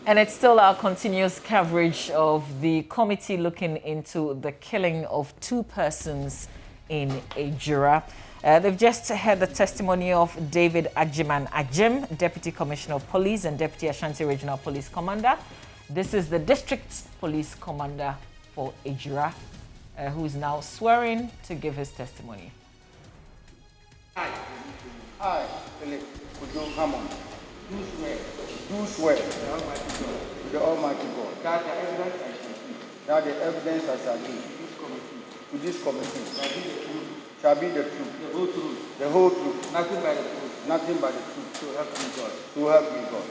And it's still our continuous coverage of the committee looking into the killing of 2 persons in Ejura. They've just heard the testimony of David Ajiman Ajim, Deputy Commissioner of Police and Deputy Ashanti Regional Police Commander. This is the District Police Commander for Ejura, who is now swearing to give his testimony. I, Philip Hammond, do swear to the Almighty God that the evidence I shall give to this committee shall be the truth, the whole truth, nothing but the truth, nothing but the truth. So help me God. So help me God.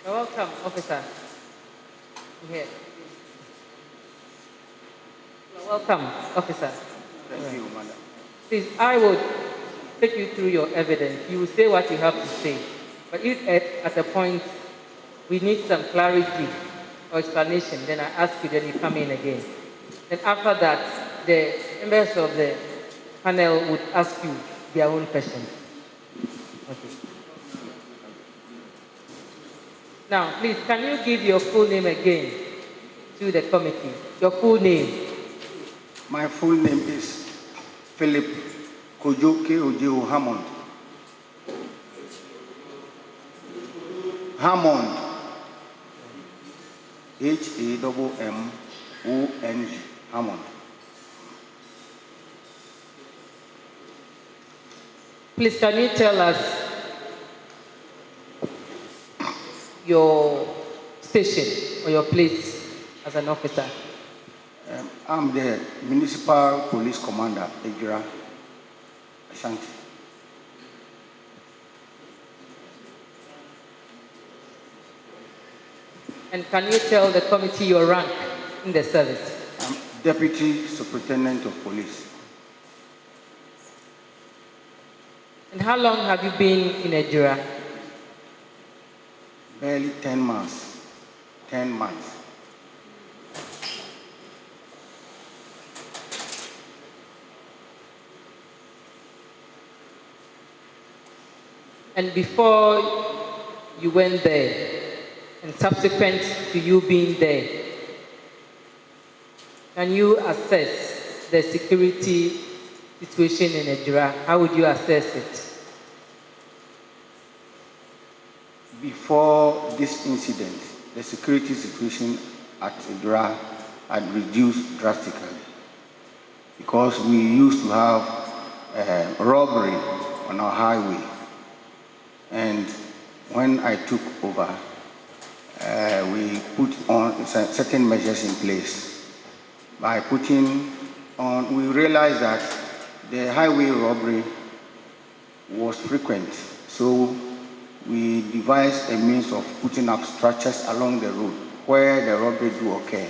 You're welcome, officer. Here. You're welcome, officer. Thank you, madam. Please, I would take you through your evidence. You will say what you have to say. But if at a point we need some clarity or explanation, then I ask you, then you come in again. Then after that, the members of the panel would ask you their own questions. Okay. Now, please, can you give your full name again to the committee? Your full name. My full name is Philip Hammond. Hammond. Hammond. Hammond. Please, can you tell us your station or your place as an officer? I'm the Municipal Police Commander, Ejura Ashanti. And can you tell the committee your rank in the service? I'm Deputy Superintendent of Police. And how long have you been in Ejura? Barely 10 months. 10 months. And before you went there, and subsequent to you being there, can you assess the security situation in Ejura? How would you assess it? Before this incident, the security situation at Ejura had reduced drastically because we used to have robbery on our highway. And when I took over, we put on certain measures in place. By putting on, we realized that the highway robbery was frequent. So we devised a means of putting up structures along the road where the robbery do occur,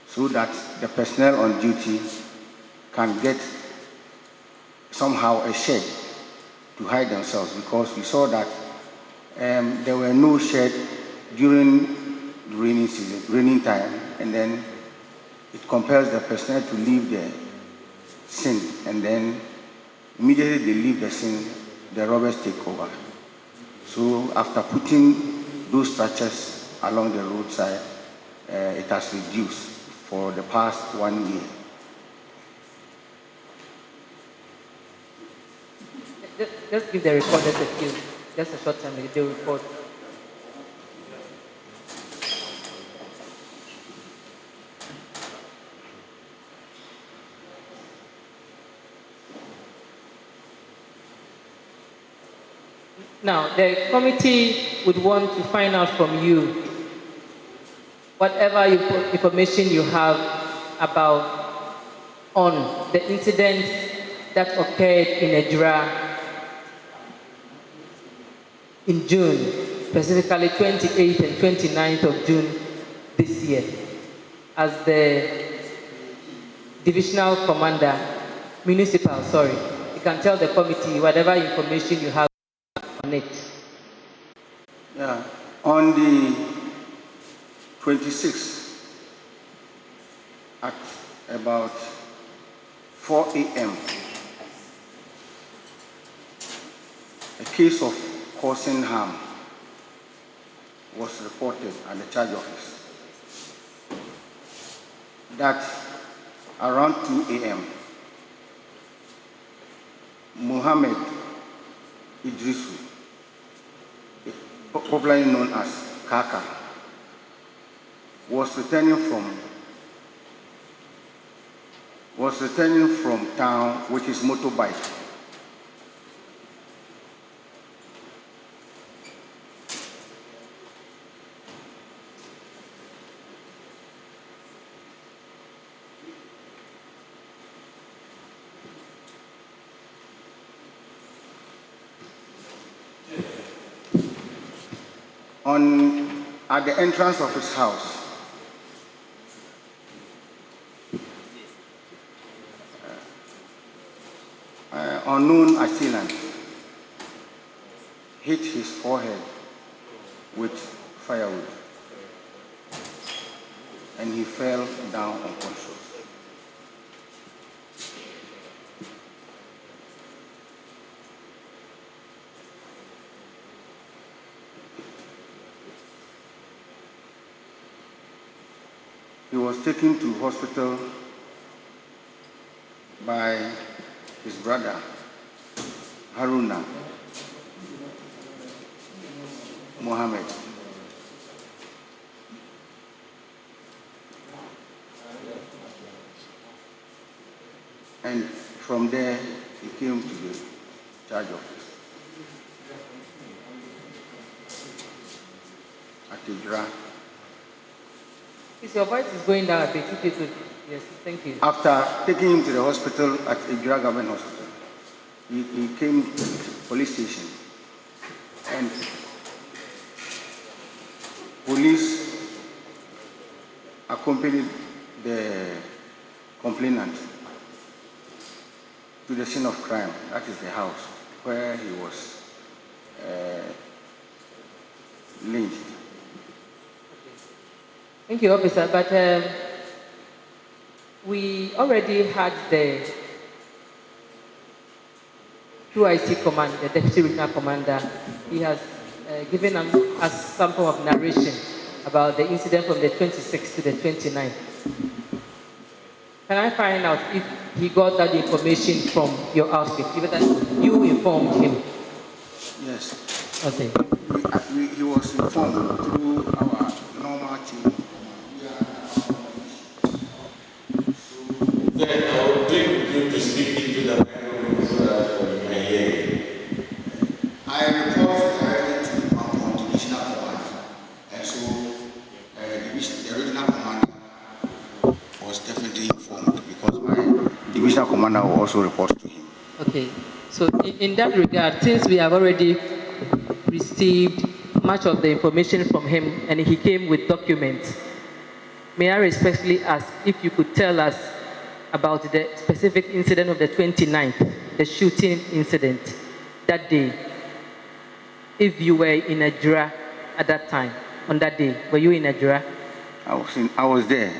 so that the personnel on duty can get somehow a shed to hide themselves, because we saw that there were no shed during the rainy season, raining time, and then it compels the personnel to leave the scene, and then immediately they leave the scene, the robbers take over. So after putting those structures along the roadside, it has reduced for the past 1 year. Just give the report, just a short time, the report. Now, the committee would want to find out from you whatever information you have about on the incidents that occurred in Ejura in June, specifically 28th and 29th of June this year. As the divisional commander, municipal, sorry, you can tell the committee whatever information you have on it. Yeah, on the 26th at about 4 a.m., a case of causing harm was reported at the charge office. That around 2 a.m., Mohammed Idrisu, popularly known as Kaka, was returning from town with his motorbike. At the entrance of his house, unknown assailant hit his forehead with firewood, and he fell down unconscious. He was taken to hospital by his brother, Haruna Mohammed. And from there, he came to the charge office at Ejura. Your voice is going down a bit. If you could, yes, thank you. After taking him to the hospital at Ejura Government Hospital, he came to the police station, and police accompanied the complainant to the scene of crime, that is the house where he was lynched. Thank you, officer. But we already had the QIC command, the deputy regional commander. He has given us some form of narration about the incident from the 26th to the 29th. Can I find out if he got that information from your outfit, even that you informed him? Yes. Okay. He was informed through our normal team. Then I would like you to speak into the microphone so that we can hear you. I report directly to Comm Divisional Command, and so the regional commander was definitely informed because my divisional commander will also report to him. Okay. So in that regard, since we have already received much of the information from him and he came with documents, may I respectfully ask if you could tell us about the specific incident of the 29th, the shooting incident that day. If you were in Ejura at that time, on that day, were you in Ejura? I was there.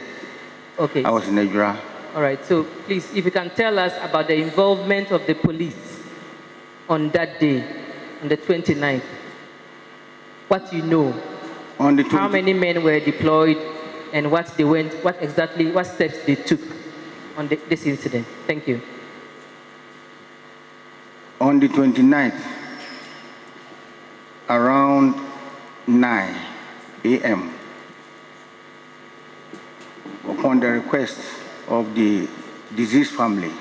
Okay. I was in Ejura. All right, so please, if you can tell us about the involvement of the police on that day, on the 29th, what you know, On the how many men were deployed, and what steps they took on this incident. Thank you. On the 29th, around 9 a.m., upon the request of the deceased family,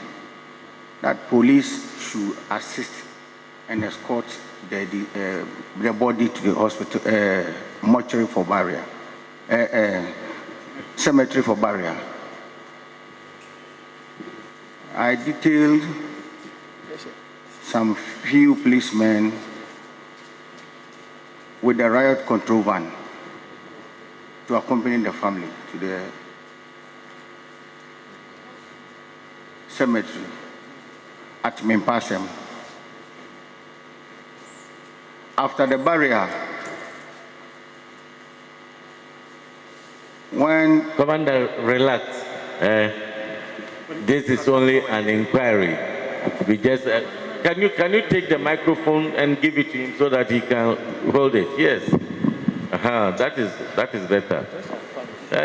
that police should assist and escort the body to the hospital, mortuary for burial, cemetery for burial. I detailed some few policemen with the riot control van to accompany the family to the cemetery at Mimpasem. After the burial, when... Commander, relax. this is only an inquiry. We just can you take the microphone and give it to him so that he can hold it? Yes. That is better.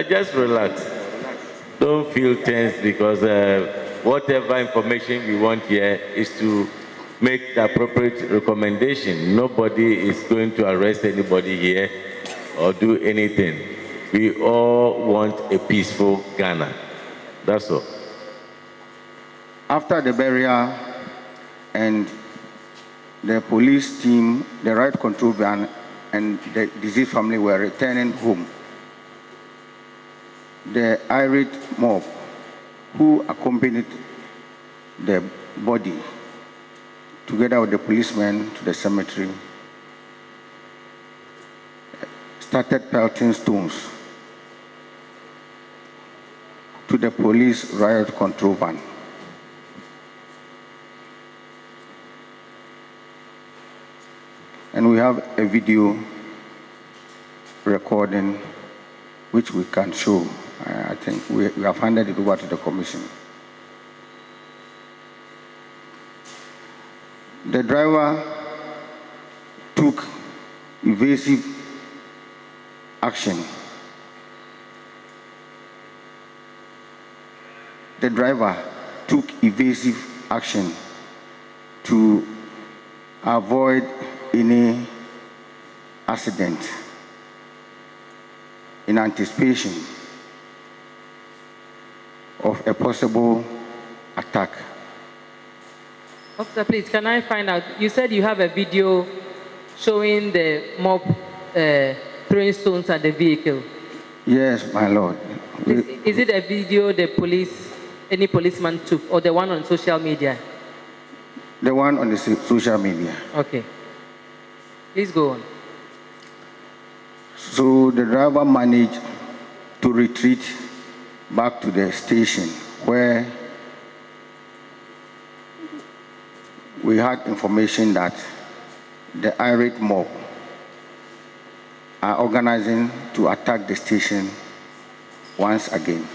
Just relax. Don't feel tense because whatever information we want here is to make the appropriate recommendation. Nobody is going to arrest anybody here or do anything. We all want a peaceful Ghana. That's all. After the burial and the police team, the right control van, and the deceased family were returning home, the irate mob who accompanied the body together with the policemen to the cemetery started pelting stones to the police riot control van. And we have a video recording which we can show. I think we have handed it over to the commission. The driver took evasive action. The driver took evasive action to avoid any accident in anticipation of a possible attack. Officer, please, can I find out? You said you have a video showing the mob throwing stones at the vehicle. Yes, my lord. Is it a video any policeman took, or the one on social media? The one on the social media. Okay. Please go on. So the driver managed to retreat back to the station where we had information that the irate mob are organizing to attack the station once again.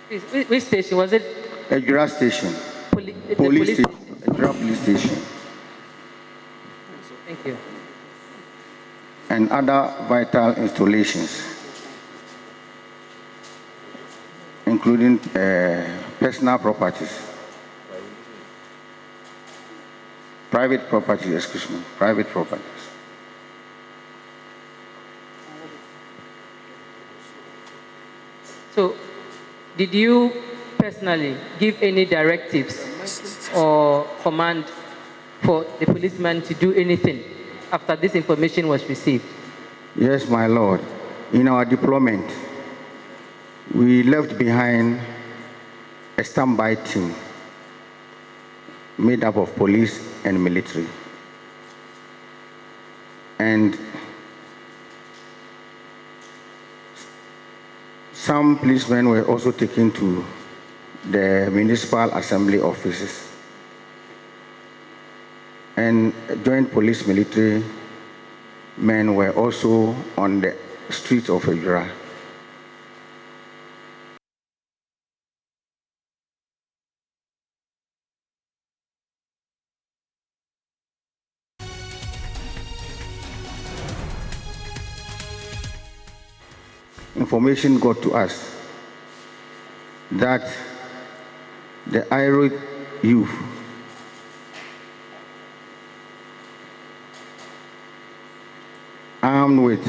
Which station was it? Ejura station. Police station. Ejura police station. Thank you. And other vital installations, including personal properties. Private properties, excuse me, private properties. So, did you personally give any directives or command for the policeman to do anything after this information was received? Yes, my lord. In our deployment, we left behind a standby team made up of police and military. And some policemen were also taken to the municipal assembly offices. And joint police military men were also on the streets of Ejura. Information got to us that the irate youth armed with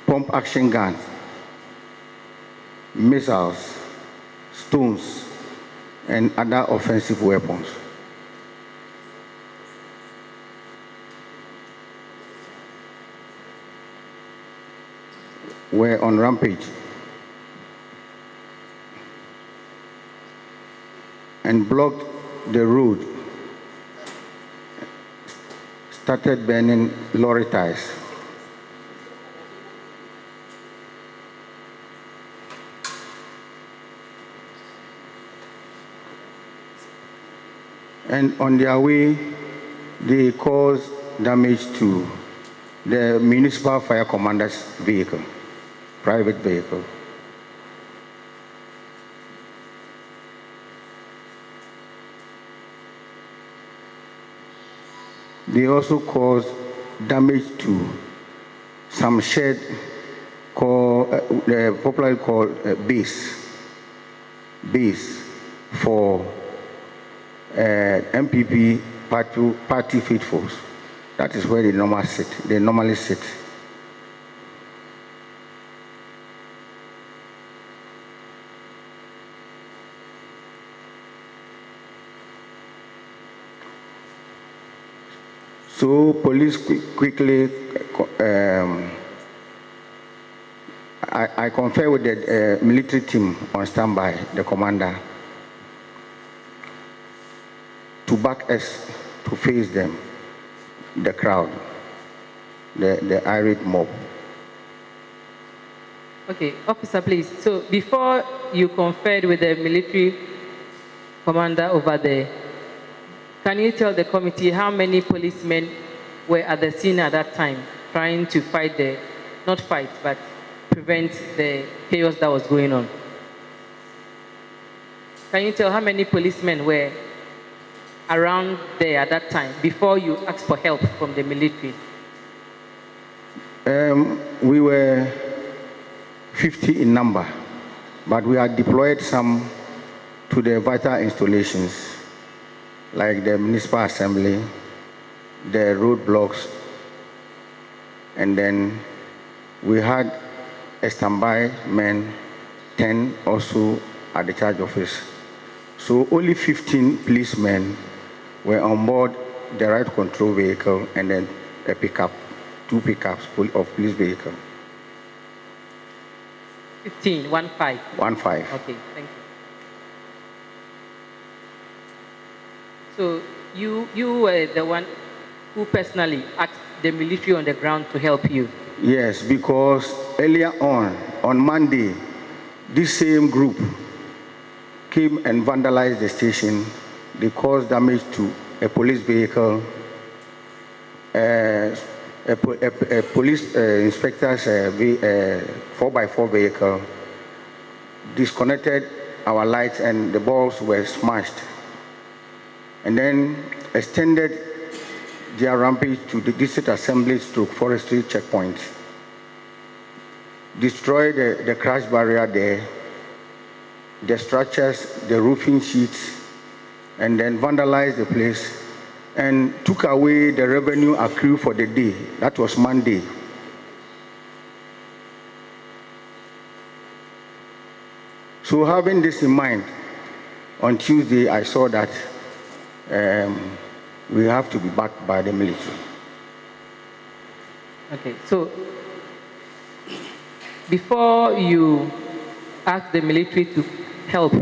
pump action guns, missiles, stones, and other offensive weapons were on rampage and blocked the road, started burning lorry tires. And on their way, they caused damage to the municipal fire commander's vehicle, private vehicle. They also caused damage to some shed called, popularly called base for MPP party faithfuls. That is where they normally sit. So police quickly, I confer with the military team on standby, the commander, to back us to face them, the crowd, the irate mob. Okay, officer, please. So before you conferred with the military commander over there, can you tell the committee how many policemen were at the scene at that time trying to fight not fight, but prevent the chaos that was going on? Can you tell how many policemen were around there at that time before you asked for help from the military? We were 50 in number, but we had deployed some to the vital installations, like the municipal assembly, the roadblocks, and then we had a standby men, 10 also at the charge office. So only 15 policemen were on board the right control vehicle and then a pickup, 2 pickups of police vehicle. 15, 1-5. 1-5. Okay, thank you. So you were the one who personally asked the military on the ground to help you? Yes, because earlier on Monday, this same group came and vandalized the station. They caused damage to a police vehicle, a police inspector's 4x4 vehicle, disconnected our lights and the balls were smashed, and then extended their rampage to the district assembly stroke forestry checkpoint, destroyed the crash barrier there, the structures, the roofing sheets, and then vandalized the place and took away the revenue accrued for the day. That was Monday. So having this in mind, on Tuesday I saw that we have to be backed by the military. Okay, so before you asked the military to help,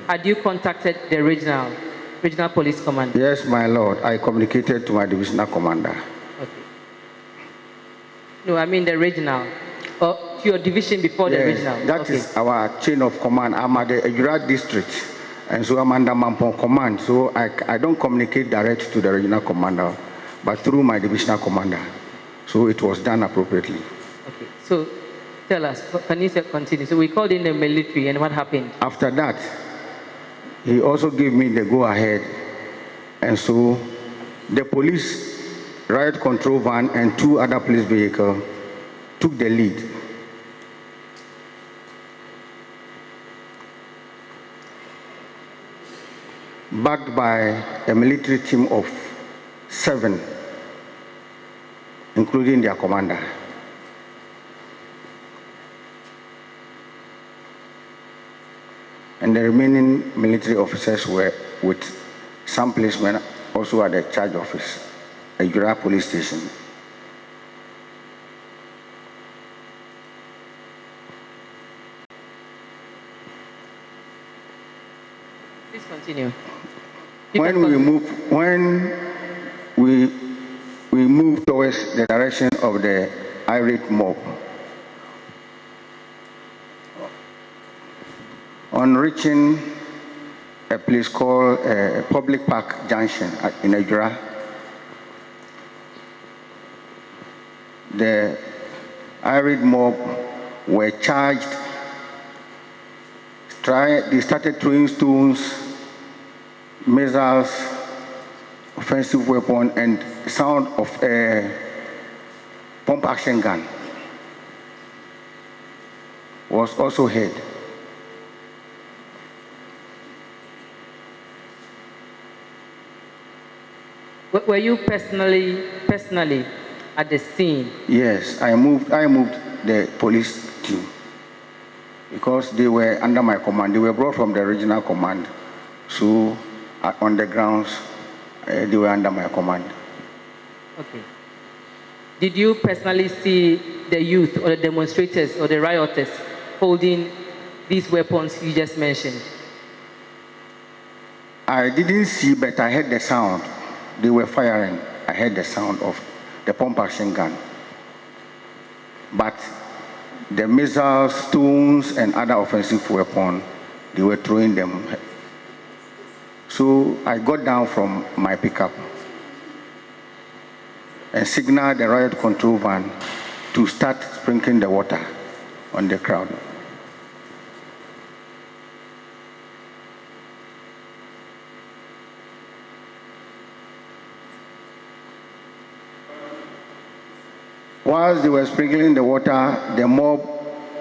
had you contacted the regional police commander? Yes, my lord. I communicated to my divisional commander. Okay. No, I mean the regional. Or to your division before the regional? That is our chain of command. I'm at the Ejura district, and so I'm under Mampong command. So I don't communicate direct to the regional commander, but through my divisional commander. So it was done appropriately. Okay, so tell us, can you continue? So we called in the military, and what happened? After that, he also gave me the go-ahead, and so the police riot control van and 2 other police vehicles took the lead. Backed by a military team of 7, including their commander. And the remaining military officers were with some policemen also at the charge office, Ejura police station. Please continue. When we move towards the direction of the irate mob, on reaching a place called Public Park Junction in Ejura, the irate mob were charged. They started throwing stones, missiles, offensive weapon and sound of a pump action gun was also heard. Were you personally at the scene? Yes, I moved the police team because they were under my command. They were brought from the regional command. So on the grounds, they were under my command. Okay. Did you personally see the youth or the demonstrators or the rioters holding these weapons you just mentioned? I didn't see, but I heard the sound. They were firing. I heard the sound of the pump action gun. But the missiles, stones, and other offensive weapons, they were throwing them. So I got down from my pickup and signaled the riot control van to start sprinkling the water on the crowd. Whilst they were sprinkling the water, the mob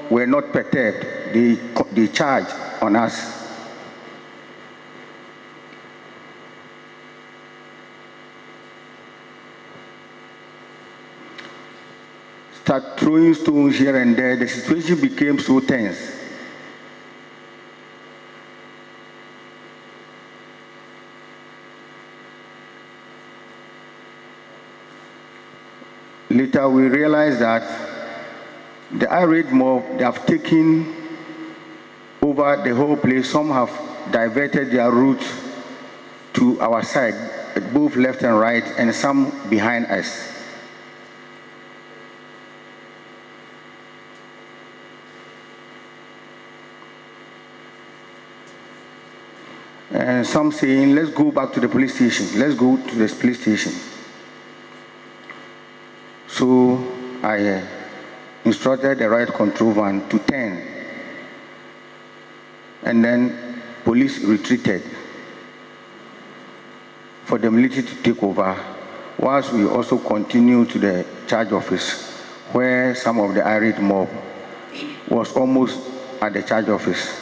were not perturbed. They charged on us. Start throwing stones here and there. The situation became so tense. Later, we realized that the irate mob, they have taken over the whole place. Some have diverted their route to our side, both left and right, and some behind us. And some saying, let's go back to the police station. Let's go to the police station. So I instructed the riot control van to turn. And then police retreated for the military to take over, whilst we also continue to the charge office, where some of the irate mob was almost at the charge office.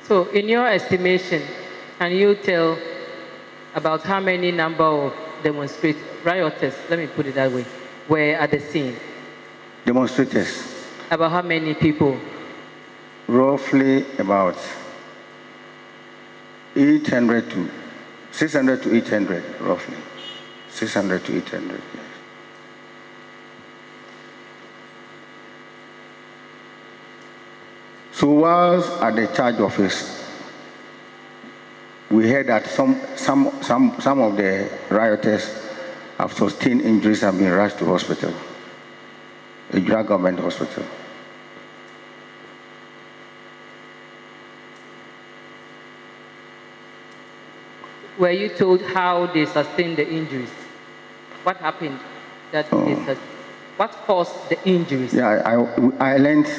So in your estimation, can you tell about how many number of rioters, let me put it that way, were at the scene? Demonstrators. About how many people? Roughly about 600 to 800, roughly. 600 to 800, yes. So whilst at the charge office, we heard that some of the rioters have sustained injuries and been rushed to hospital, Ejura government hospital. Were you told how they sustained the injuries? What happened that what caused the injuries? Yeah, I learned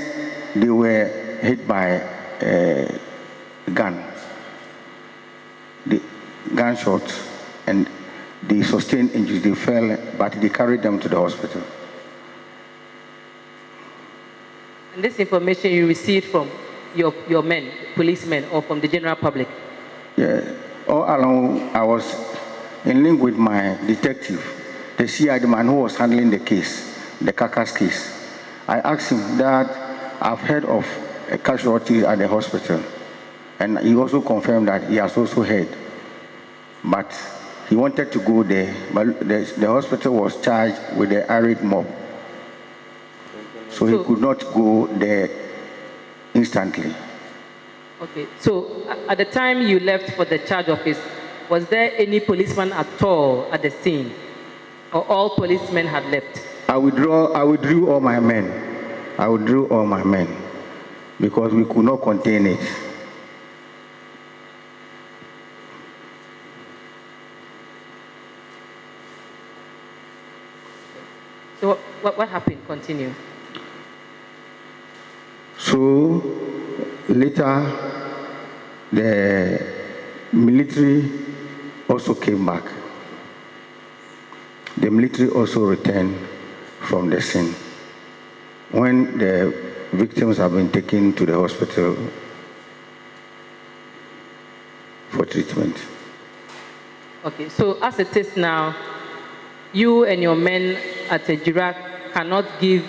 they were hit by a gun, the gunshots, and they sustained injuries. They fell, but they carried them to the hospital. And this information you received from your men, policemen, or from the general public? Yeah, all along I was in link with my detective, the CID man who was handling the case, the Kakas case. I asked him that I've heard of a casualty at the hospital, and he also confirmed that he has also heard. But he wanted to go there, but the hospital was charged with the irate mob. So he could not go there instantly. Okay, so at the time you left for the charge office, was there any policeman at all at the scene? Or all policemen had left? I withdrew all my men. I withdrew all my men because we could not contain it. So what happened? Continue. So later, the military also came back. The military also returned from the scene. When the victims have been taken to the hospital for treatment. Okay, so as it is now, you and your men at Ejura cannot give,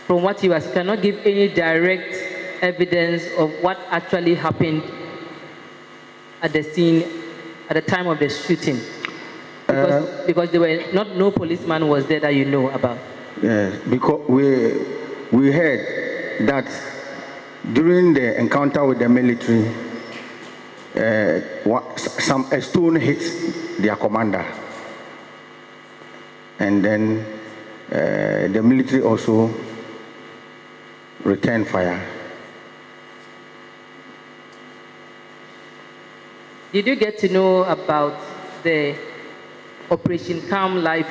from what you asked, cannot give any direct evidence of what actually happened at the scene at the time of the shooting, because there were no policeman was there that you know about. Yes, because we heard that during the encounter with the military, a stone hit their commander, and then the military also returned fire. Did you get to know about the Operation Comm Life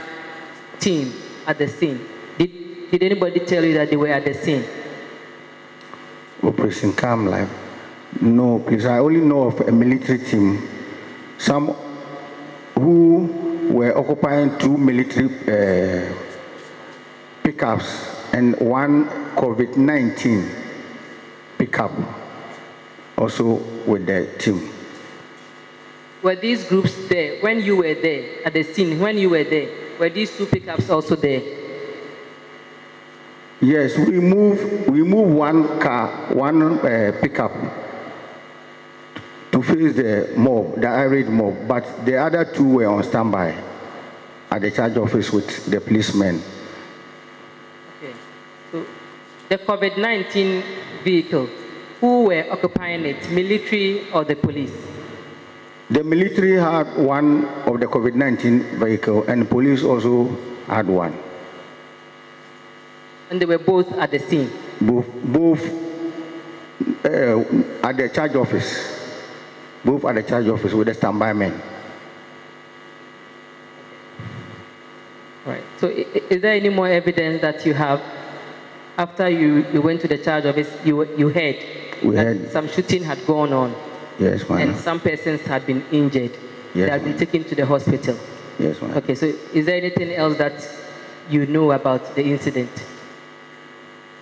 team at the scene? Did anybody tell you that they were at the scene? Operation Comm Life? No, please. I only know of a military team, some who were occupying 2 military pickups and 1 COVID-19 pickup, also with the team. Were these groups there when you were there at the scene? When you were there, were these 2 pickups also there? Yes, we move 1 car, 1 pickup to face the mob, the irate mob, but the other 2 were on standby at the charge office with the policemen. Okay, so the COVID-19 vehicle, who were occupying it, military or the police? The military had 1 of the COVID-19 vehicle, and the police also had 1. And they were both at the scene? Both at the charge office. Both at the charge office with the standby men. Right. So is there any more evidence that you have after you went to the charge office, you heard that some shooting had gone on? Yes, ma'am. And some persons had been injured. Yes, they had been taken to the hospital. Yes, ma'am. Okay, so is there anything else that you know about the incident?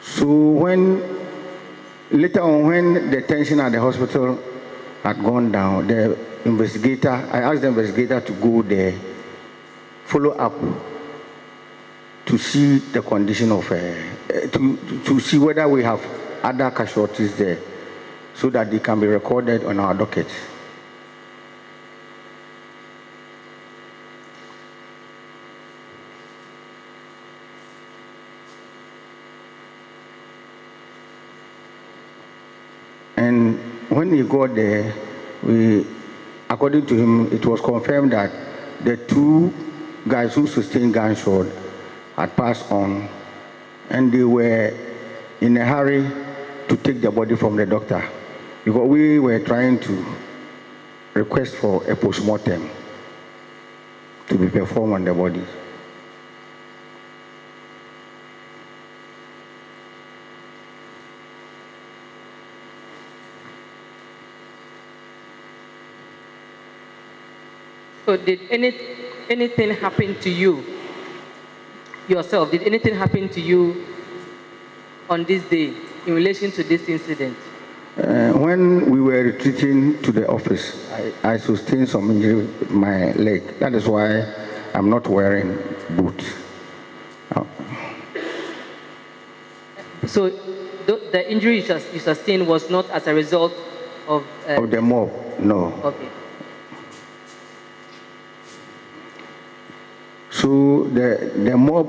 So later on, when the tension at the hospital had gone down, the investigator, I asked the investigator to go there, follow up to see the condition of, to see whether we have other casualties there, so that they can be recorded on our docket. And when he got there, according to him, it was confirmed that the 2 guys who sustained gunshot had passed on, and they were in a hurry to take the body from the doctor, because we were trying to request for a post-mortem to be performed on the body. So did anything happen to you yourself? Did anything happen to you on this day in relation to this incident? When we were retreating to the office, I sustained some injury with my leg. That is why I'm not wearing boots. So the injury you sustained was not as a result of the mob, no. Okay. So the mob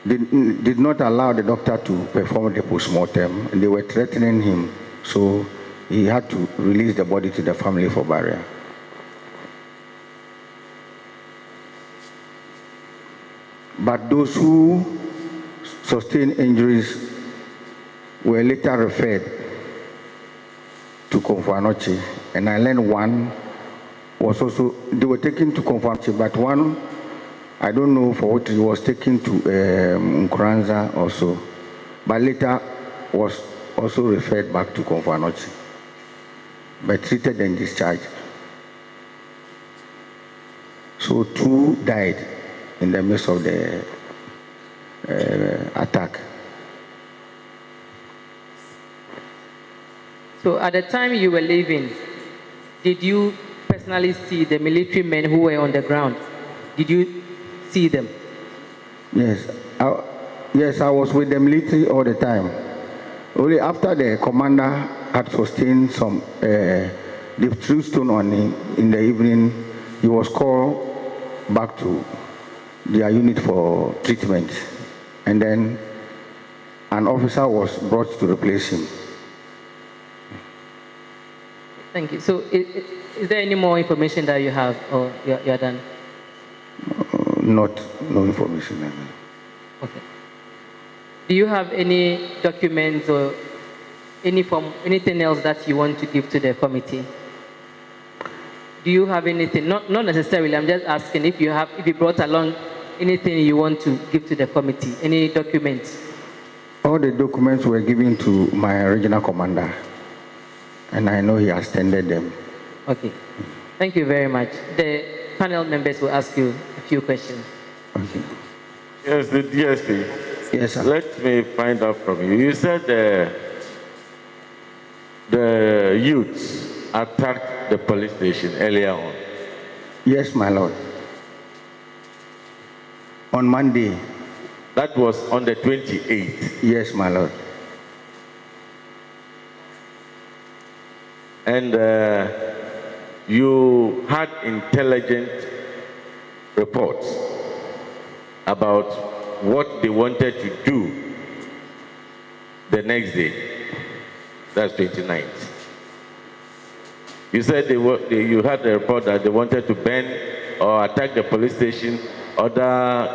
did not allow the doctor to perform the post-mortem, and they were threatening him, so he had to release the body to the family for burial. But those who sustained injuries were later referred to Confanoche, and I learned 1 was also, they were taken to Confanoche, but 1, I don't know for what he was taken to Nkranza also, but later was also referred back to Confanoche, but treated and discharged. So 2 died in the midst of the attack. So at the time you were leaving, did you personally see the military men who were on the ground? Did you see them? Yes, I was with the military all the time. Only after the commander had sustained some the true stone on him in the evening, he was called back to their unit for treatment, and then an officer was brought to replace him. Thank you. So is there any more information that you have, or you're done? No information. Okay. Do you have any documents or anything else that you want to give to the committee? Do you have anything? Not necessarily. I'm just asking if you brought along anything you want to give to the committee. Any documents? All the documents were given to my regional commander, and I know he has tendered them. Okay. Thank you very much. The panel members will ask you a few questions. Okay. Yes, the DSP. Yes, sir. Let me find out from you. You said the youths attacked the police station earlier on. Yes, my lord. On Monday. That was on the 28th. Yes, my lord. And you had intelligent reports about what they wanted to do the next day. That's 29th. You said you had a report that they wanted to burn or attack the police station, other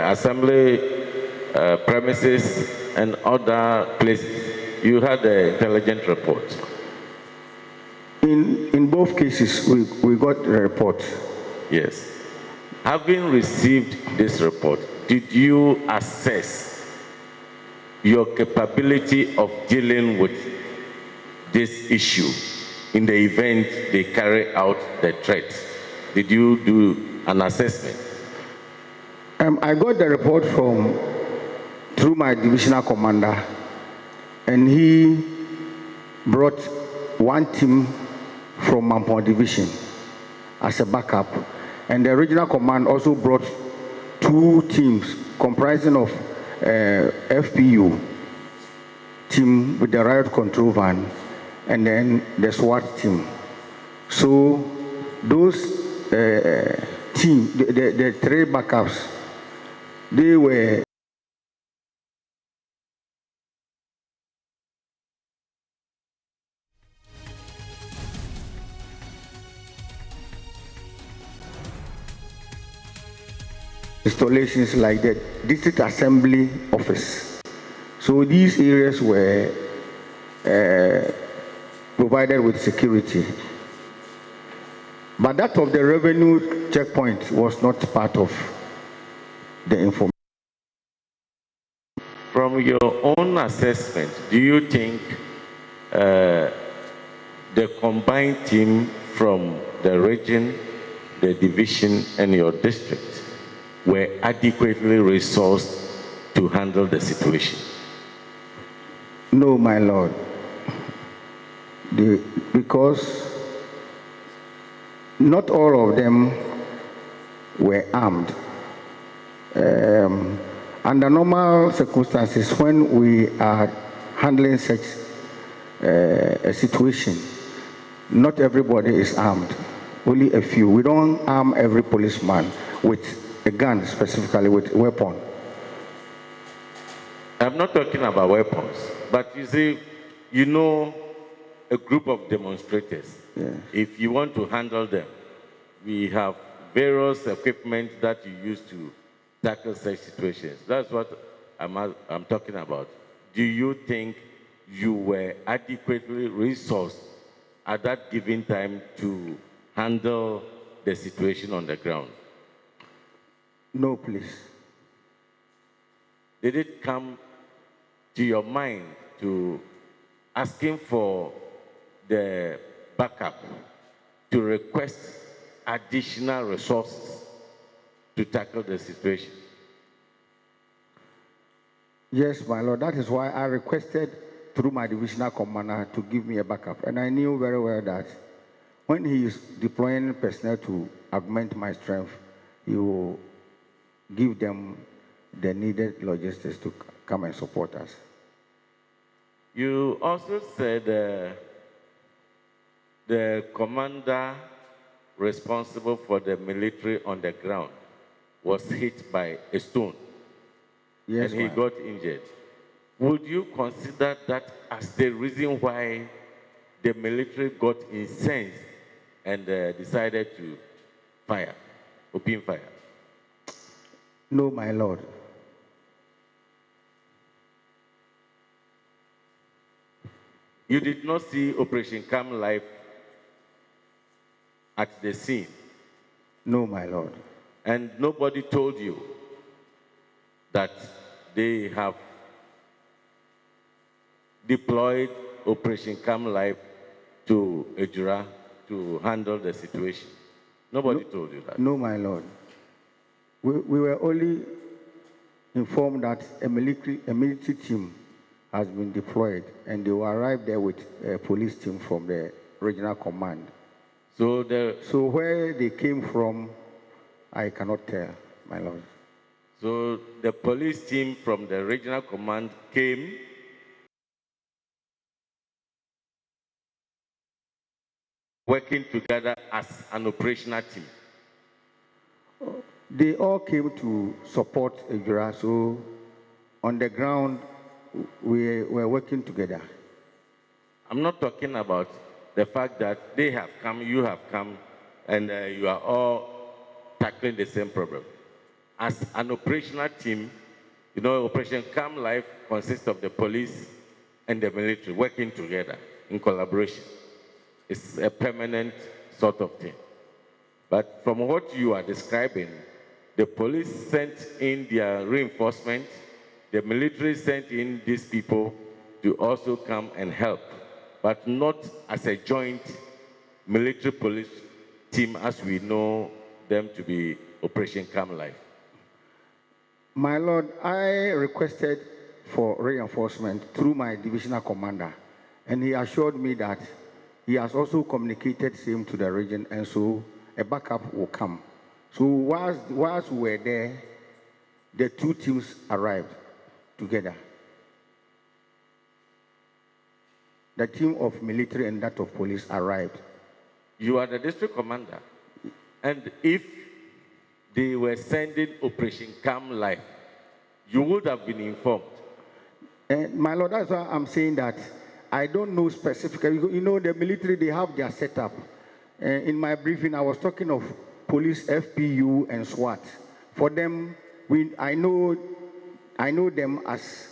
assembly premises, and other places. You had an intelligent report. In both cases, we got a report. Yes. Having received this report, did you assess your capability of dealing with this issue in the event they carry out the threat? Did you do an assessment? I got the report through my divisional commander, and he brought one team from Mampong Division as a backup, and the regional command also brought 2 teams comprising of FPU team with the riot control van, and then the SWAT team. So those team, the 3 backups, they were installations like the district assembly office. So these areas were provided with security. But that of the revenue checkpoint was not part of the information. From your own assessment, do you think the combined team from the region, the division, and your district were adequately resourced to handle the situation? No, my lord. Because not all of them were armed. Under normal circumstances, when we are handling such a situation, not everybody is armed, only a few. We don't arm every policeman with a gun, specifically with a weapon. I'm not talking about weapons, but you see, you know, a group of demonstrators. Yeah. If you want to handle them, we have various equipment that you use to tackle such situations. That's what I'm talking about. Do you think you were adequately resourced at that given time to handle the situation on the ground? No, please. Did it come to your mind to asking for the backup to request additional resources to tackle the situation? Yes, my lord. That is why I requested through my divisional commander to give me a backup. And I knew very well that when he is deploying personnel to augment my strength, he will give them the needed logistics to come and support us. You also said the commander responsible for the military on the ground was hit by a stone, Yes, and he got injured. Would you consider that as the reason why the military got incensed and decided to fire, open fire? No, my lord. You did not see Operation Come Life at the scene? No, my lord. And nobody told you that they have deployed Operation Come Life to Ejura to handle the situation? Nobody told you that? No, my lord. We were only informed that a military team has been deployed, and they will arrive there with a police team from the regional command. So where they came from, I cannot tell, my lord. So the police team from the regional command came working together as an operational team? They all came to support Ejura, so on the ground, we were working together. I'm not talking about the fact that they have come, you have come, and you are all tackling the same problem. As an operational team, you know, Operation Come Life consists of the police and the military working together in collaboration. It's a permanent sort of thing. But from what you are describing, the police sent in their reinforcement, the military sent in these people to also come and help, but not as a joint military police team as we know them to be Operation Come Life. My lord, I requested for reinforcement through my divisional commander, and he assured me that he has also communicated same to the region, and so a backup will come. So whilst we were there, the two teams arrived together. The team of military and that of police arrived. You are the district commander, and if they were sending Operation Come Life, you would have been informed. My lord, that's why I'm saying that I don't know specifically. You know, the military, they have their setup. In my briefing, I was talking of police, FPU, and SWAT. For them, I know them as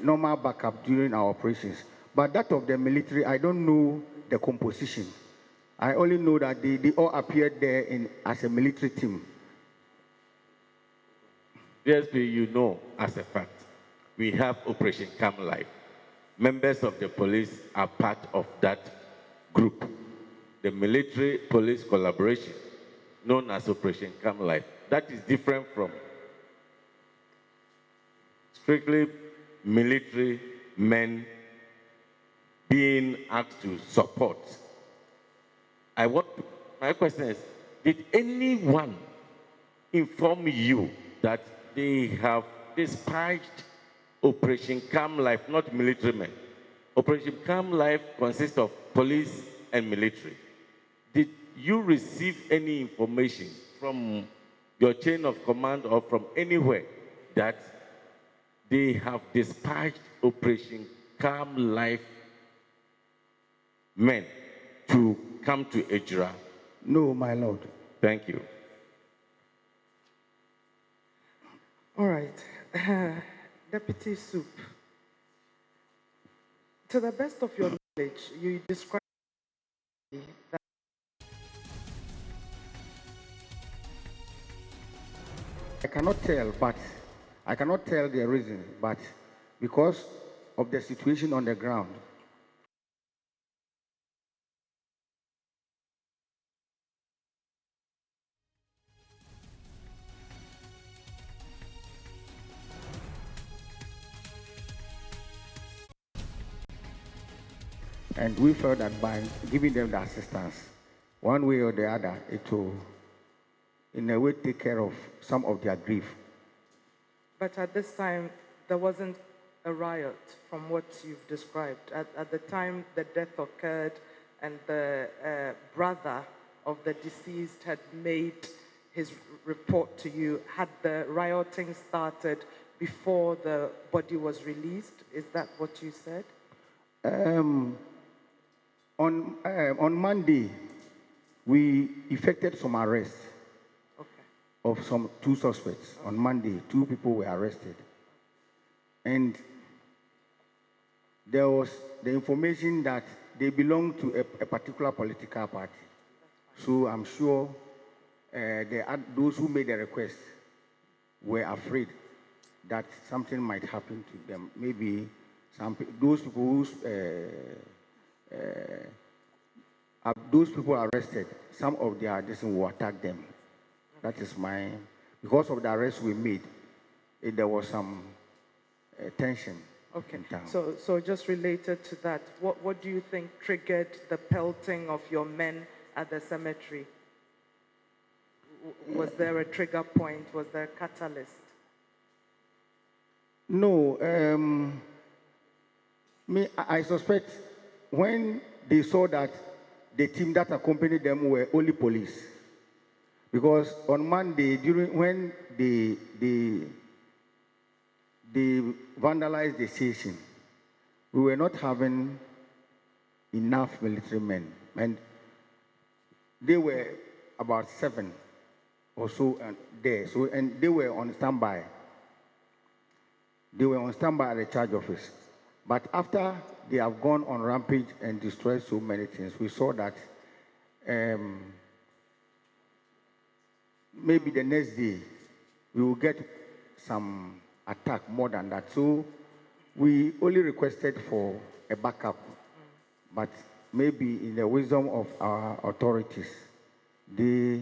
normal backup during our operations. But that of the military, I don't know the composition. I only know that they all appeared there as a military team. DSP, you know, as a fact, we have Operation Come Life. Members of the police are part of that group. The military-police collaboration, known as Operation Come Life. That is different from strictly military men being asked to support. My question is, did anyone inform you that they have dispatched Operation Come Life, not military men? Operation Come Life consists of police and military. Did you receive any information from your chain of command or from anywhere that they have dispatched Operation Come Life men to come to Ejura? No, my lord. Thank you. All right. Deputy Soup, to the best of your knowledge, you described that I cannot tell the reason, but because of the situation on the ground, And we felt that by giving them the assistance, one way or the other, it will, in a way, take care of some of their grief. But at this time, there wasn't a riot from what you've described. At the time the death occurred and the brother of the deceased had made his report to you, had the rioting started before the body was released? Is that what you said? On Monday, we effected some arrests of some 2 suspects. On Monday, 2 people were arrested. And there was the information that they belong to a particular political party. So I'm sure those who made the request were afraid that something might happen to them. Maybe those people those people arrested, some of their addition will attack them. That is because of the arrest we made, there was some tension. Okay, so just related to that, what do you think triggered the pelting of your men at the cemetery? Was there a trigger point? Was there a catalyst? No, I suspect when they saw that the team that accompanied them were only police. Because on Monday, when they vandalized the station, we were not having enough military men. And they were about 7 or so there. And they were on standby. They were on standby at the charge office. But after they have gone on rampage and destroyed so many things, we saw that maybe the next day we will get some attack more than that. So we only requested for a backup, but maybe in the wisdom of our authorities, they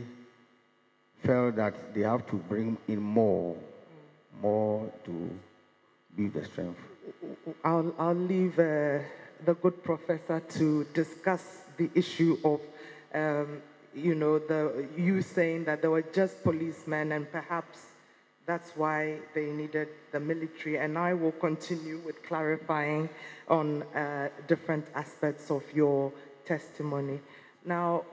felt that they have to bring in more to build the strength. I'll leave the good professor to discuss the issue of, you saying that there were just policemen and perhaps that's why they needed the military. And I will continue with clarifying on different aspects of your testimony. Now,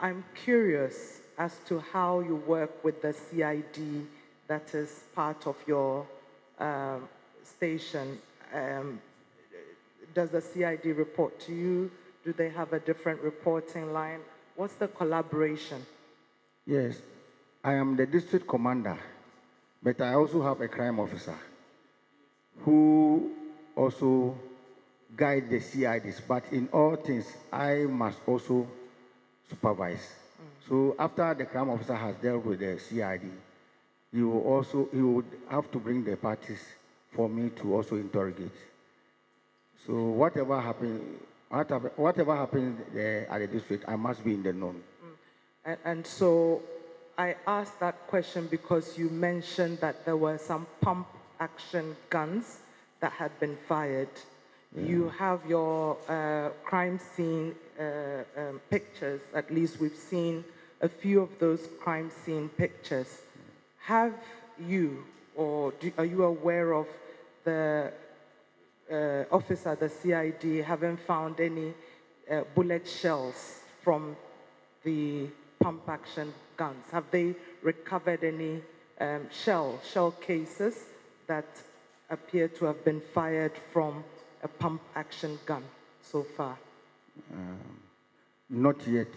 I'm curious as to how you work with the CID that is part of your station. Does the CID report to you? Do they have a different reporting line? What's the collaboration? Yes, I am the district commander, but I also have a crime officer who also guides the CIDs. But in all things, I must also supervise. So after the crime officer has dealt with the CID, he would have to bring the parties for me to also interrogate. So whatever happens at the district, I must be in the know. And so I asked that question because you mentioned that there were some pump action guns that had been fired. Yeah. You have your crime scene pictures. At least we've seen a few of those crime scene pictures. Have you, or are you aware of the officer, the CID, having found any bullet shells from the pump action guns? Have they recovered any shell cases that appear to have been fired from a pump action gun so far? Not yet.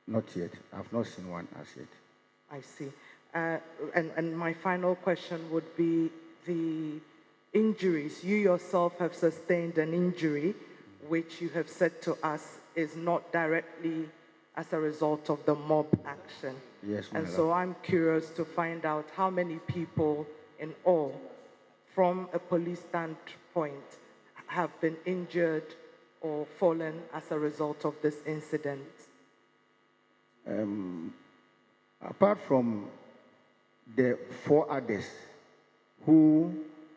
Not yet. I've not seen one as yet. I see. And my final question would be the injuries. You yourself have sustained an injury, which you have said to us is not directly as a result of the mob action. Yes, and so I'm curious to find out how many people in all, from a police standpoint, have been injured or fallen as a result of this incident. Apart from the 4 others who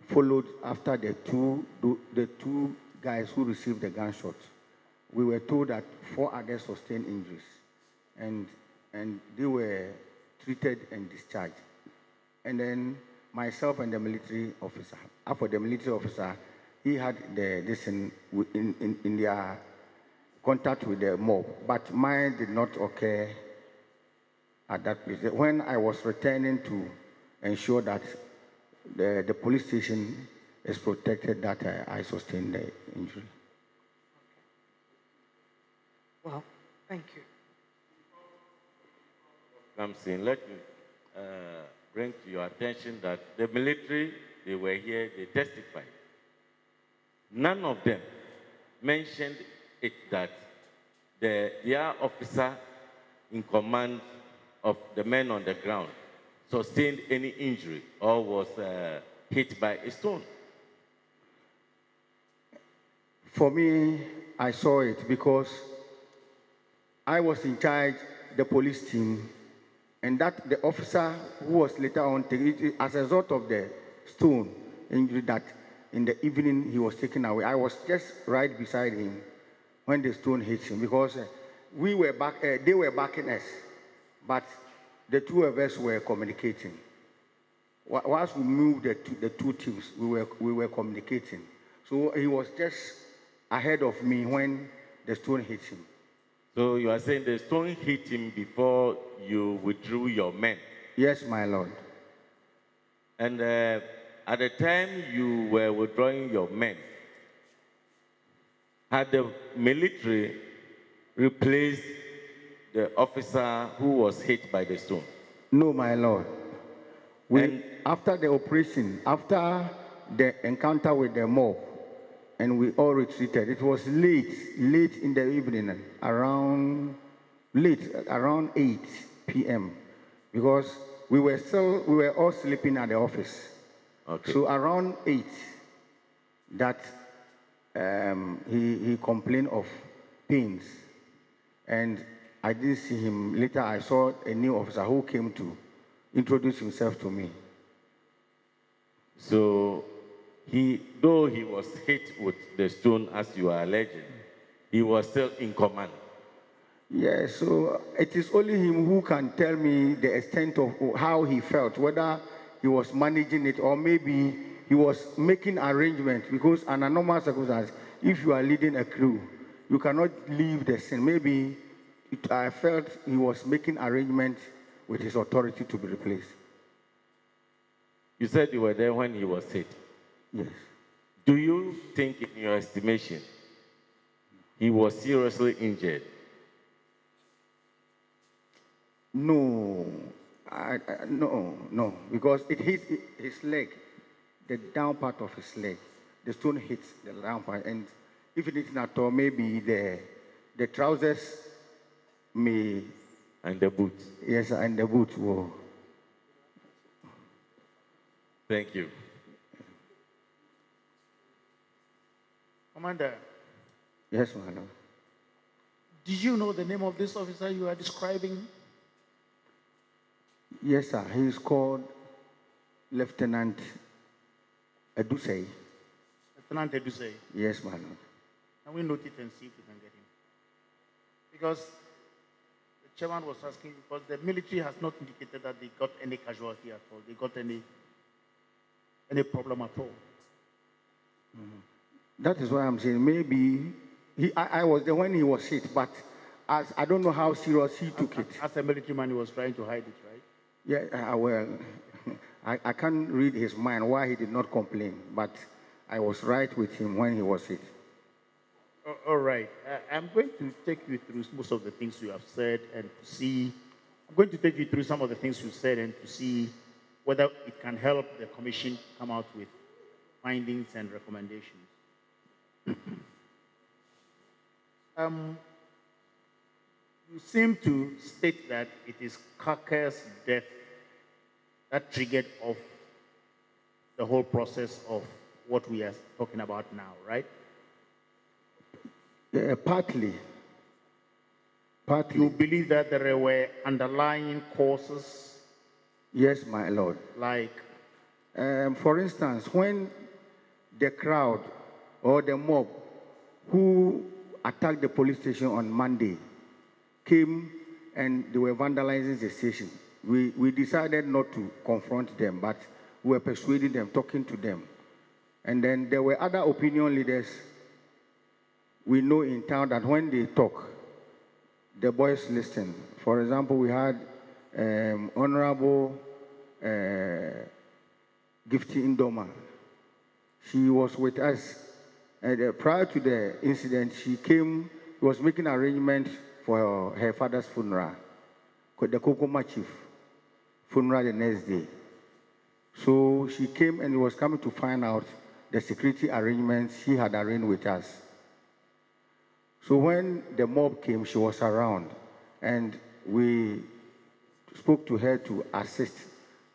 followed after the two guys who received the gunshot. We were told that 4 others sustained injuries, and they were treated and discharged. And then myself and the military officer. For the military officer, he had this in their contact with the mob, but mine did not occur at that place. When I was returning to ensure that the police station is protected, that I sustained the injury. Well, thank you. I'm saying, let me bring to your attention that the military, they were here, they testified. None of them mentioned it that their officer in command of the men on the ground sustained any injury or was hit by a stone. For me, I saw it because I was in charge, the police team, and that the officer who was later on taken, as a result of the stone injury, that in the evening he was taken away. I was just right beside him when the stone hit him because we were back, they were backing us, but the two of us were communicating. Once we moved the two teams, we were communicating. So he was just ahead of me when the stone hit him. So you are saying the stone hit him before you withdrew your men? Yes, my lord. And at the time you were withdrawing your men, had the military replaced the officer who was hit by the stone? No, my lord. After the operation, after the encounter with the mob, and we all retreated, it was late in the evening, around 8 p.m. because we were all sleeping at the office. Okay. So around 8, that he complained of pains, and I didn't see him. Later, I saw a new officer who came to introduce himself to me. So though he was hit with the stone, as you are alleging, he was still in command. Yes, so it is only him who can tell me the extent of how he felt, whether he was managing it or maybe he was making arrangements, because under normal circumstances, if you are leading a crew, you cannot leave the scene. Maybe I felt he was making arrangements with his authority to be replaced. You said you were there when he was hit. Yes. Do you think, in your estimation, he was seriously injured? No, no, because it hit his leg, the down part of his leg. The stone hits the down part, and if it is not all, maybe the trousers may... And the boots. Yes, and the boots. Whoa. Thank you. Commander. Yes, madam. Did you know the name of this officer you are describing? Yes, sir. He is called Lieutenant Edusei. Lieutenant Edusei? Yes, madam. Can we note it and see if we can get him? Because the chairman was asking, because the military has not indicated that they got any casualty at all. They got any problem at all. Mm-hmm. That is why I'm saying maybe I was there when he was hit, but as I don't know how serious he took it. As a military man, he was trying to hide it, right? Yeah, well, I can't read his mind why he did not complain, but I was right with him when he was hit. All right. I'm going to take you through most of the things you have said and to see. I'm going to take you through some of the things you said and to see whether it can help the commission come out with findings and recommendations. You seem to state that it is Kaker's death that triggered off the whole process of what we are talking about now, right? Partly. You believe that there were underlying causes? Yes, my lord. Like? For instance, when the crowd or the mob who attacked the police station on Monday came and they were vandalizing the station. We decided not to confront them, but we were persuading them, talking to them. And then there were other opinion leaders we know in town that when they talk, the boys listen. For example, we had Honorable Gifty Indoma. She was with us. And prior to the incident, she was making arrangements for her father's funeral, the Kokoma chief funeral the next day. So she came and was coming to find out the security arrangements she had arranged with us. So when the mob came, she was around, and we spoke to her to assist,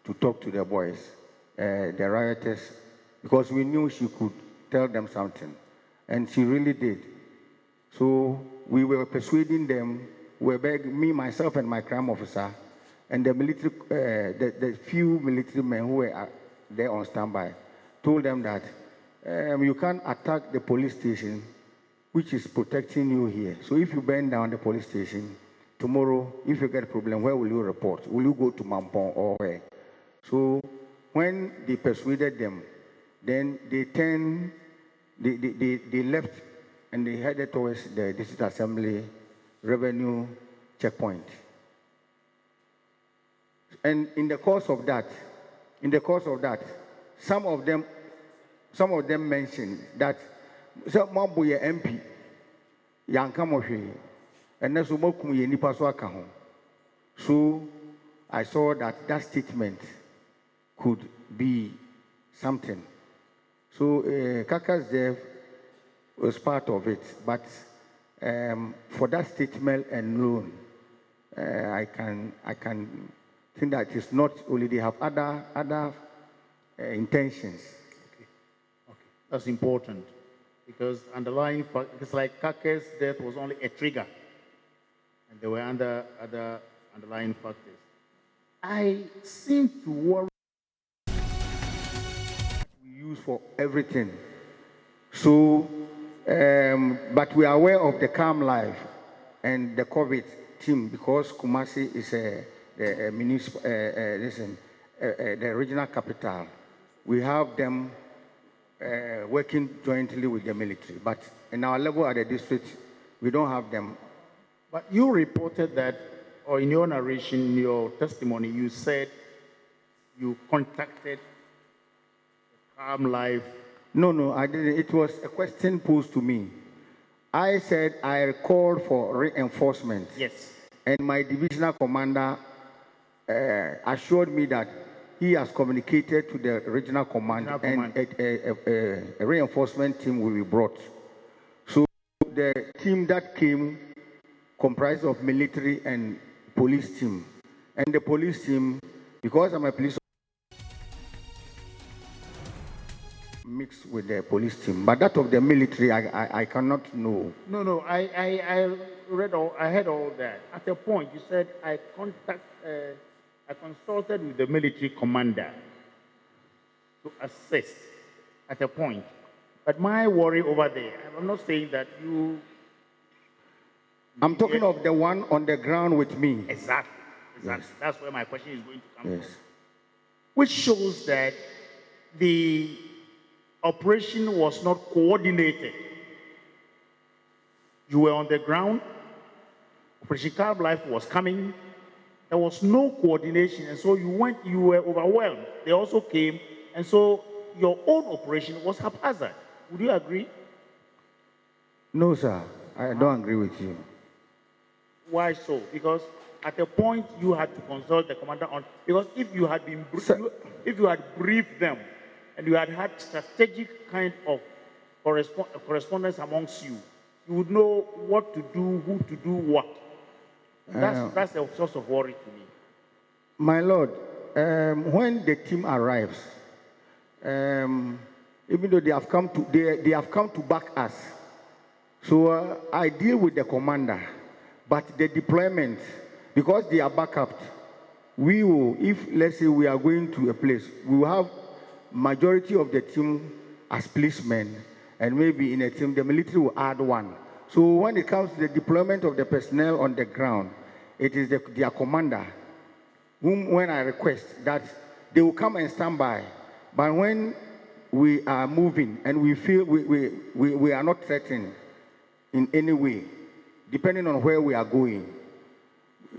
to talk to the boys, the rioters, because we knew she could tell them something, and she really did. So we were persuading them, me, myself, and my crime officer, and the military, the few military men who were there on standby, told them that you can't attack the police station, which is protecting you here. So if you burn down the police station, tomorrow, if you get a problem, where will you report? Will you go to Mampong or where? So when they persuaded them, then they left and they headed towards the district assembly revenue checkpoint. And in the course of that, some of them mentioned that so Mambuye MP, Yankamoshi, and Nesumokum Yenipaswakaho. So I saw that statement could be something. So Kaka's death was part of it, but for that statement alone, I can think that it's not only they have other intentions. Okay, that's important. Because underlying fact, it's like Kake's death was only a trigger, and there were other underlying factors. I seem to worry we use for everything. So, but we are aware of the Comm Life and the COVID team because Kumasi is the regional capital. We have them working jointly with the military, but in our level at the district, we don't have them. But you reported that, or in your narration, in your testimony, you said you contacted Comm Life. No, I didn't. It was a question posed to me. I said I called for reinforcement. Yes. And my divisional commander assured me that he has communicated to the regional command, and a reinforcement team will be brought. So the team that came comprised of military and police team. And the police team, because I'm a police mixed with the police team, but that of the military, I cannot know. No, I read all, I heard all that. At a point, you said I consulted with the military commander to assist at a point. But my worry over there, I'm not saying that you... I'm talking of the one on the ground with me. Exactly. Yes. That's where my question is going to come Yes. from. Which shows that the operation was not coordinated. You were on the ground, Operation Comm Life was coming, there was no coordination, and so you were overwhelmed. They also came, and so your own operation was haphazard. Would you agree? No, sir, I don't agree with you. Why so? Because at a point you had to consult the commander on, because if you had briefed them, and you had strategic kind of correspondence amongst you, you would know what to do, who to do what. That's a source of worry to me. My Lord, when the team arrives, even though they have come to back us, so I deal with the commander, but the deployment, because they are backed, we will, if let's say we are going to a place, we will have majority of the team as policemen, and maybe in a team, the military will add one. So when it comes to the deployment of the personnel on the ground, it is their commander whom, when I request that they will come and stand by. But when we are moving and we feel we are not threatened in any way, depending on where we are going,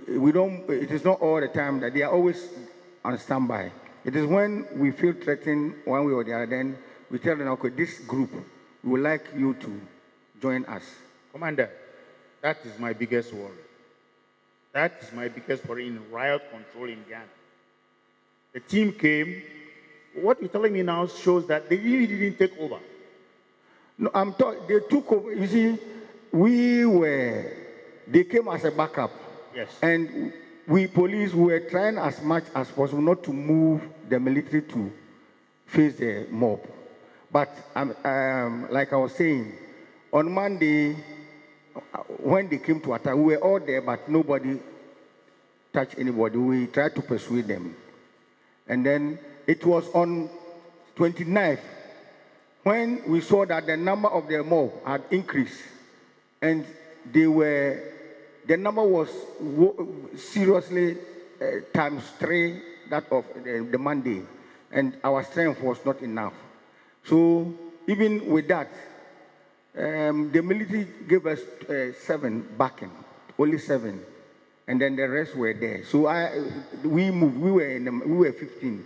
it is not all the time that they are always on standby. It is when we feel threatened one way or the other, then we tell them, okay, this group, we would like you to join us. Commander, that is my biggest worry. That is my biggest worry in riot control in Ghana. The team came. What you're telling me now shows that they really didn't take over. No, they took over. You see, they came as a backup. Yes. And we police were trying as much as possible not to move the military to face the mob. But like I was saying, on Monday, when they came to attack, we were all there, but nobody touched anybody. We tried to persuade them. And then it was on 29th when we saw that the number of the mob had increased, and the number was seriously times 3 that of the Monday, and our strength was not enough. So even with that, the military gave us 7 backing, only 7, and then the rest were there. So we moved. We were 15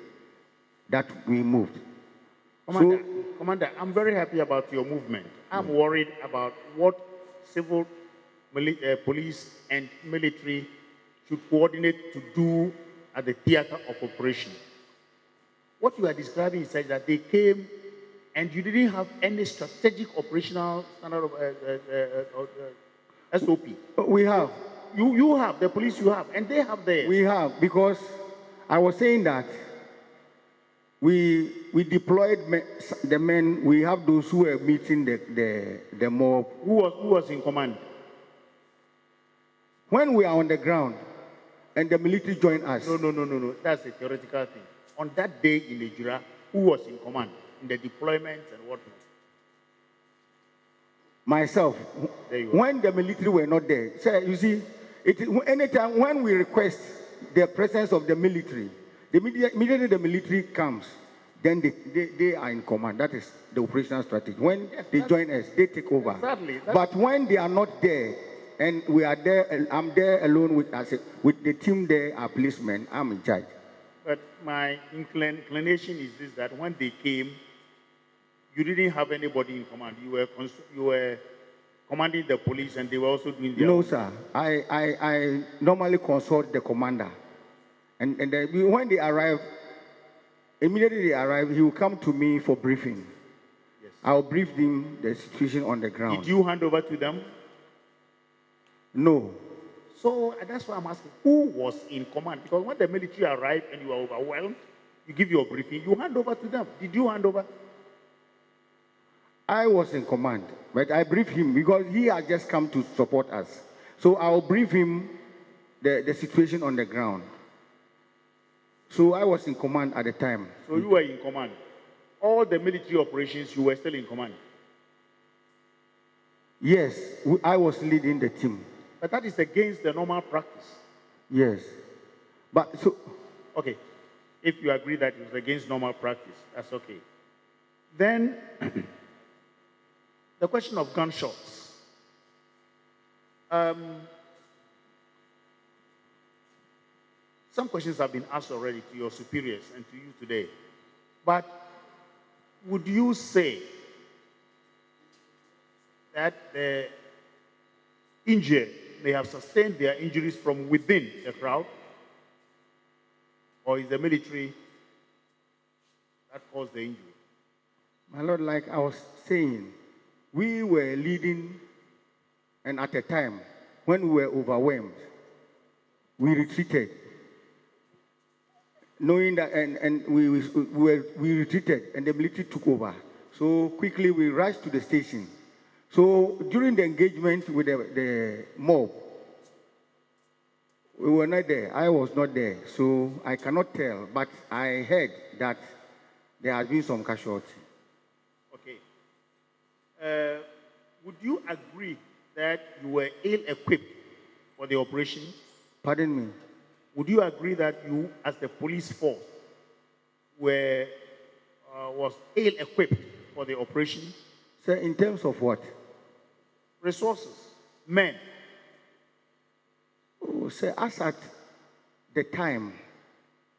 that we moved. Commander, I'm very happy about your movement. I'm worried about what civil police and military should coordinate to do at the theater of operation. What you are describing is that they came and you didn't have any strategic operational standard of SOP. We have. You have, the police you have, and they have theirs. We have, because I was saying that we deployed the men. We have those who were meeting the mob. Who was in command? When we are on the ground and the military joined us. No. That's a theoretical thing. On that day in Ejura, who was in command in the deployment and whatnot? Myself. When the military were not there. So you see, anytime when we request the presence of the military, immediately the military comes, then they are in command. That is the operational strategy. When they join us, they take over. Exactly. But when they are not there, and we are there, I'm there alone with the team there, our policemen, I'm in charge. But my inclination is this, that when they came, you didn't have anybody in command. You were commanding the police, and they were also doing their No, sir. I normally consult the commander. And when they arrive, immediately they arrive, he will come to me for briefing. Yes. I'll brief him the situation on the ground. Did you hand over to them? No. So that's why I'm asking, who was in command? Because when the military arrived and you are overwhelmed, you give your briefing, you hand over to them. Did you hand over? I was in command, but I briefed him because he had just come to support us. So I'll brief him the situation on the ground. So I was in command at the time. So you were in command. All the military operations, you were still in command? Yes, I was leading the team. But that is against the normal practice. Yes. But so... Okay. If you agree that it's against normal practice, that's okay. Then, the question of gunshots. Some questions have been asked already to your superiors and to you today. But would you say that the injured may have sustained their injuries from within the crowd? Or is the military that caused the injury? My Lord, like I was saying, we were leading, and at a time when we were overwhelmed, we retreated. Knowing that, and we retreated, and the military took over. So quickly we rushed to the station. So during the engagement with the mob, we were not there. I was not there, so I cannot tell. But I heard that there has been some casualty. Okay. would you agree that you were ill-equipped for the operation? Pardon me? Would you agree that you, as the police force, was ill-equipped for the operation? Sir, in terms of what? Resources, men. Oh, sir, as at the time,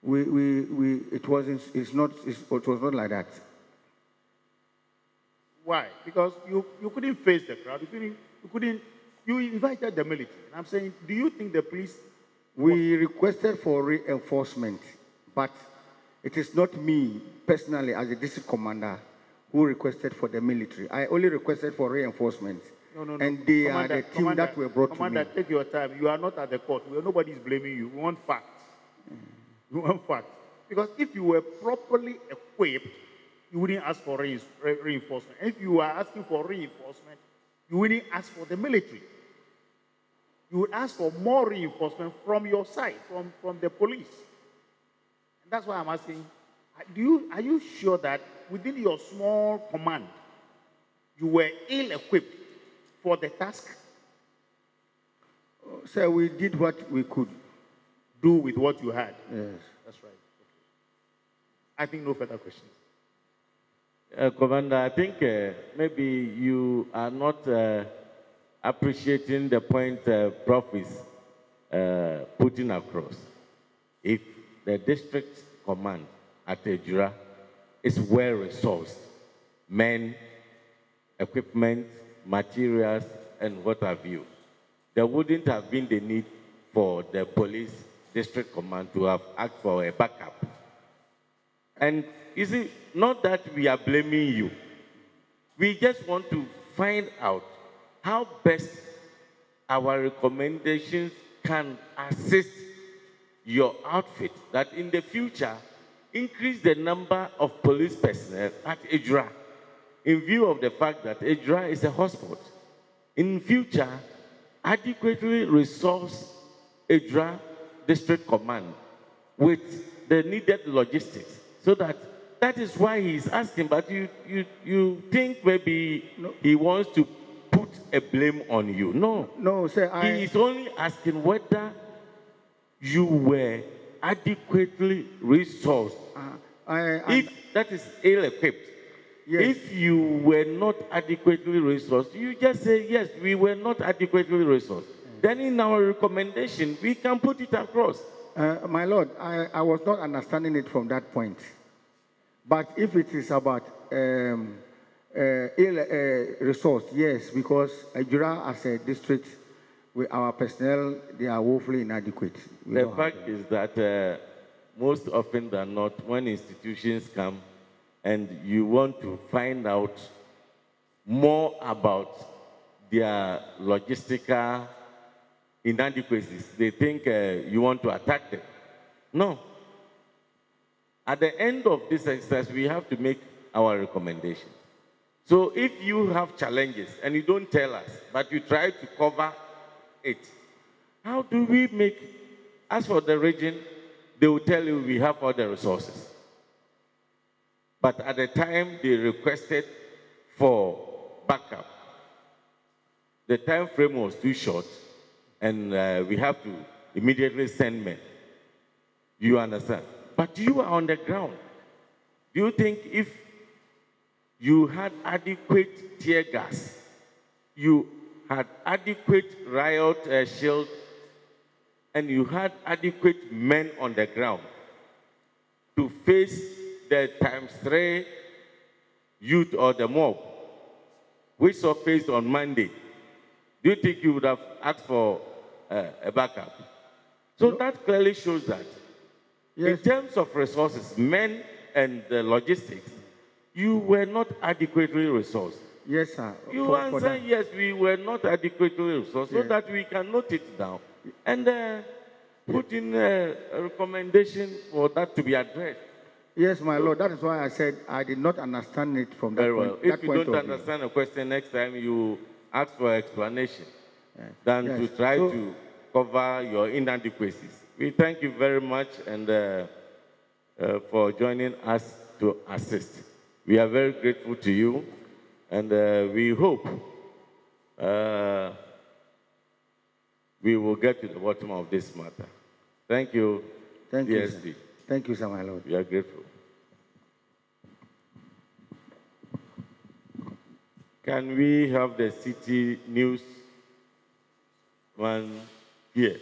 it was not like that. Why? Because you couldn't face the crowd. You invited the military. And I'm saying, do you think the police? We requested for reinforcement, but it is not me personally as a district commander who requested for the military. I only requested for reinforcement. No. And they are the team that were brought to me. Commander, take your time. You are not at the court. Nobody is blaming you. We want facts. We want facts. Because if you were properly equipped, you wouldn't ask for reinforcement. If you are asking for reinforcement, you wouldn't ask for the military. You would ask for more reinforcement from your side, from the police. And that's why I'm asking, are you sure that within your small command, you were ill-equipped for the task? Sir, we did what we could. Do with what you had? Yes. That's right. Okay. I think no further questions. Commander, I think maybe you are not appreciating the point Prof is putting across. If the district command at Ejura is well-resourced, men, equipment, materials, and what have you, there wouldn't have been the need for the police district command to have asked for a backup. And you see, not that we are blaming you. We just want to find out how best our recommendations can assist your outfit, that in the future, increase the number of police personnel at Ejura, in view of the fact that Ejura is a hotspot. In future, adequately resource Ejura District Command with the needed logistics, so that is why he's asking. But you think maybe he wants to put a blame on you? No, sir. He is only asking whether you were adequately resourced. If that is ill-equipped, yes. If you were not adequately resourced, you just say, yes, we were not adequately resourced. Then in our recommendation, we can put it across. My Lord, I was not understanding it from that point. But if it is about resource, yes, because Ejura as a district, with our personnel, they are woefully inadequate. The fact is that most often than not, when institutions come and you want to find out more about their logistical inadequacies, they think you want to attack them. No. At the end of this exercise, we have to make our recommendations. So if you have challenges and you don't tell us, but you try to cover it, how do we make, as for the region, they will tell you we have all the resources. But at the time they requested for backup, the time frame was too short, and we have to immediately send men. You understand? But you are on the ground. Do you think if you had adequate tear gas, you had adequate riot shield, and you had adequate men on the ground to face the ×3 youth or the mob, which surfaced on Monday, do you think you would have asked for a backup? So no. That clearly shows that yes. In terms of resources, men and logistics, you were not adequately resourced. Yes, sir. You answer, yes, we were not adequately resourced, yes. So that we can note it down and put in a recommendation for that to be addressed. Yes, my Lord. That is why I said I did not understand it from that Very well. point. If you don't understand a question next time, you ask for explanation than to try to cover your inadequacies. We thank you very much and for joining us to assist. We are very grateful to you. And we hope we will get to the bottom of this matter. Thank you, Thank you, DSP. sir. Thank you, sir, my lord. We are grateful. Can we have the city news man here?